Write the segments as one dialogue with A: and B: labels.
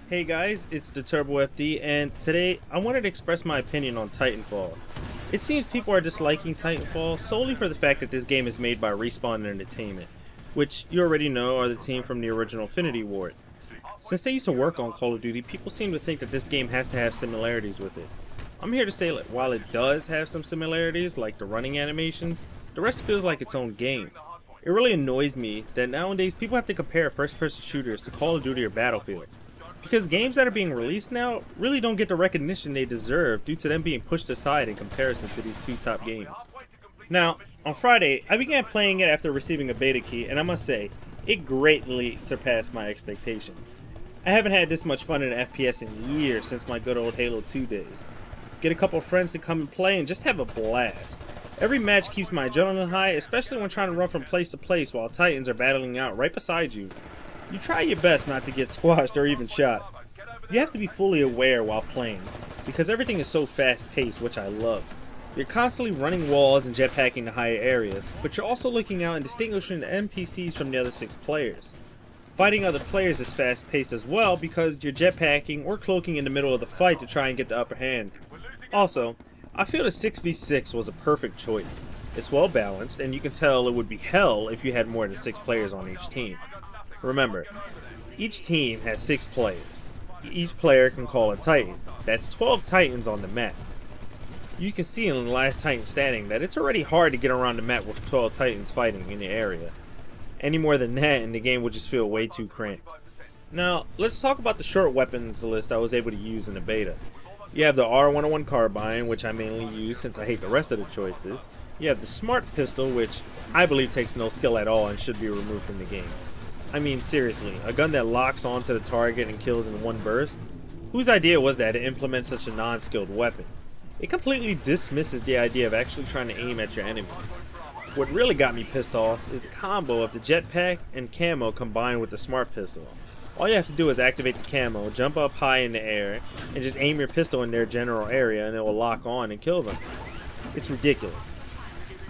A: Hey guys, it's TheTurboFD, and today I wanted to express my opinion on Titanfall. It seems people are disliking Titanfall solely for the fact that this game is made by Respawn Entertainment, which you already know are the team from the original Infinity Ward. Since they used to work on Call of Duty, people seem to think that this game has to have similarities with it. I'm here to say that while it does have some similarities, like the running animations, the rest feels like its own game. It really annoys me that nowadays people have to compare first-person shooters to Call of Duty or Battlefield, because games that are being released now really don't get the recognition they deserve due to them being pushed aside in comparison to these two top games. Now, on Friday, I began playing it after receiving a beta key, and I must say, it greatly surpassed my expectations. I haven't had this much fun in an FPS in years since my good old Halo 2 days. Get a couple of friends to come and play and just have a blast. Every match keeps my adrenaline high, especially when trying to run from place to place while Titans are battling out right beside you. You try your best not to get squashed or even shot. You have to be fully aware while playing, because everything is so fast-paced, which I love. You're constantly running walls and jetpacking to higher areas, but you're also looking out and distinguishing the NPCs from the other 6 players. Fighting other players is fast-paced as well because you're jetpacking or cloaking in the middle of the fight to try and get the upper hand. Also, I feel the 6v6 was a perfect choice. It's well balanced, and you can tell it would be hell if you had more than 6 players on each team. Remember, each team has 6 players. Each player can call a Titan. That's 12 Titans on the map. You can see in the last Titan standing that it's already hard to get around the map with 12 Titans fighting in the area. Any more than that and the game would just feel way too cramped. Now, let's talk about the short weapons list I was able to use in the beta. You have the R101 carbine, which I mainly use since I hate the rest of the choices. You have the smart pistol, which I believe takes no skill at all and should be removed from the game. I mean, seriously, a gun that locks onto the target and kills in one burst? Whose idea was that to implement such a non-skilled weapon? It completely dismisses the idea of actually trying to aim at your enemy. What really got me pissed off is the combo of the jetpack and camo combined with the smart pistol. All you have to do is activate the camo, jump up high in the air, and just aim your pistol in their general area and it will lock on and kill them. It's ridiculous.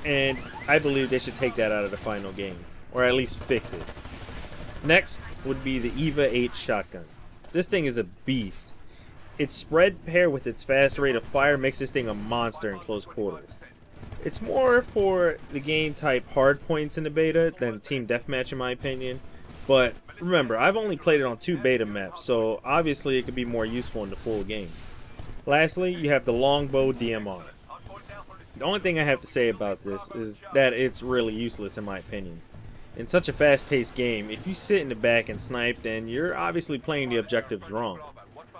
A: And I believe they should take that out of the final game, or at least fix it. Next would be the EVGA H shotgun. This thing is a beast. Its spread paired with its fast rate of fire makes this thing a monster in close quarters. It's more for the game type hard points in the beta than team deathmatch in my opinion, but remember, I've only played it on 2 beta maps, so obviously it could be more useful in the full game. Lastly, you have the longbow DMR. The only thing I have to say about this is that it's really useless in my opinion. In such a fast-paced game, if you sit in the back and snipe, then you're obviously playing the objectives wrong.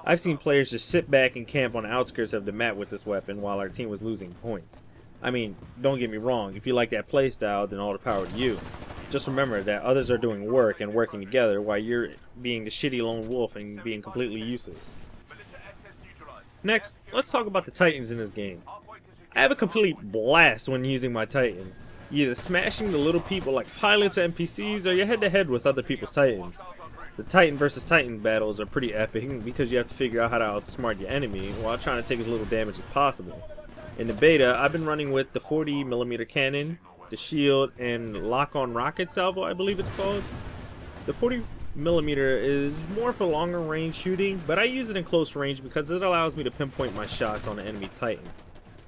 A: I've seen players just sit back and camp on the outskirts of the map with this weapon while our team was losing points. I mean, don't get me wrong, if you like that playstyle, then all the power to you. Just remember that others are doing work and working together while you're being the shitty lone wolf and being completely useless. Next, let's talk about the Titans in this game. I have a complete blast when using my Titan. You're either smashing the little people like pilots or NPCs, or you're head-to-head with other people's Titans. The Titan versus Titan battles are pretty epic because you have to figure out how to outsmart your enemy while trying to take as little damage as possible. In the beta, I've been running with the 40mm cannon, the shield, and lock-on rocket salvo, I believe it's called. The 40mm is more for longer range shooting, but I use it in close range because it allows me to pinpoint my shots on the enemy Titan.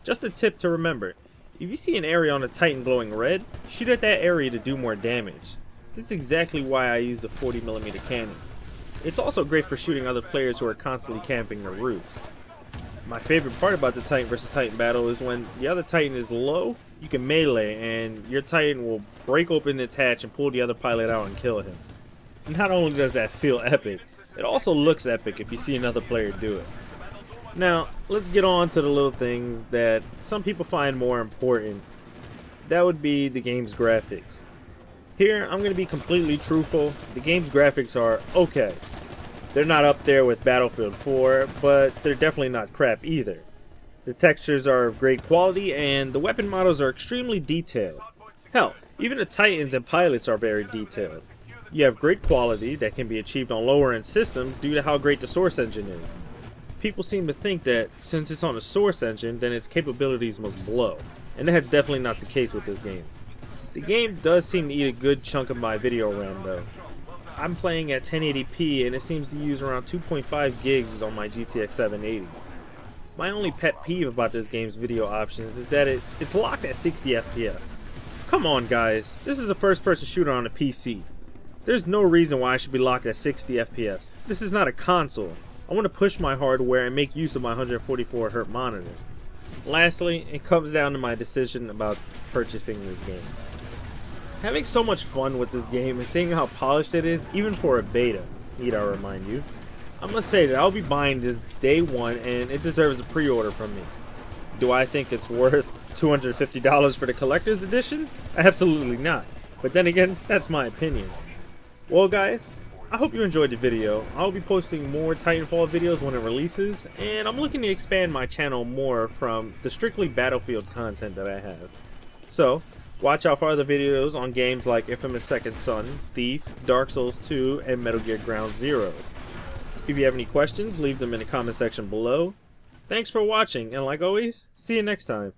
A: Just a tip to remember. If you see an area on a Titan glowing red, shoot at that area to do more damage. This is exactly why I use the 40mm cannon. It's also great for shooting other players who are constantly camping the roofs. My favorite part about the Titan versus Titan battle is when the other Titan is low, you can melee and your Titan will break open its hatch and pull the other pilot out and kill him. Not only does that feel epic, it also looks epic if you see another player do it. Now, let's get on to the little things that some people find more important. That would be the game's graphics. Here, I'm going to be completely truthful. The game's graphics are okay. They're not up there with Battlefield 4, but they're definitely not crap either. The textures are of great quality, and the weapon models are extremely detailed. Hell, even the Titans and pilots are very detailed. You have great quality that can be achieved on lower-end systems due to how great the source engine is. People seem to think that since it's on a source engine, then its capabilities must blow, and that's definitely not the case with this game. The game does seem to eat a good chunk of my video RAM though. I'm playing at 1080p and it seems to use around 2.5 gigs on my GTX 780. My only pet peeve about this game's video options is that it's locked at 60 FPS. Come on guys, this is a first-person shooter on a PC. There's no reason why I should be locked at 60 FPS. This is not a console. I want to push my hardware and make use of my 144Hz monitor. Lastly, it comes down to my decision about purchasing this game. Having so much fun with this game and seeing how polished it is, even for a beta, need I remind you, I must say that I'll be buying this day one and it deserves a pre-order from me. Do I think it's worth $250 for the collector's edition? Absolutely not. But then again, that's my opinion. Well guys, I hope you enjoyed the video. I'll be posting more Titanfall videos when it releases, and I'm looking to expand my channel more from the strictly Battlefield content that I have. So, watch out for other videos on games like Infamous Second Son, Thief, Dark Souls 2, and Metal Gear Ground Zeroes. If you have any questions, leave them in the comment section below. Thanks for watching, and like always, see you next time.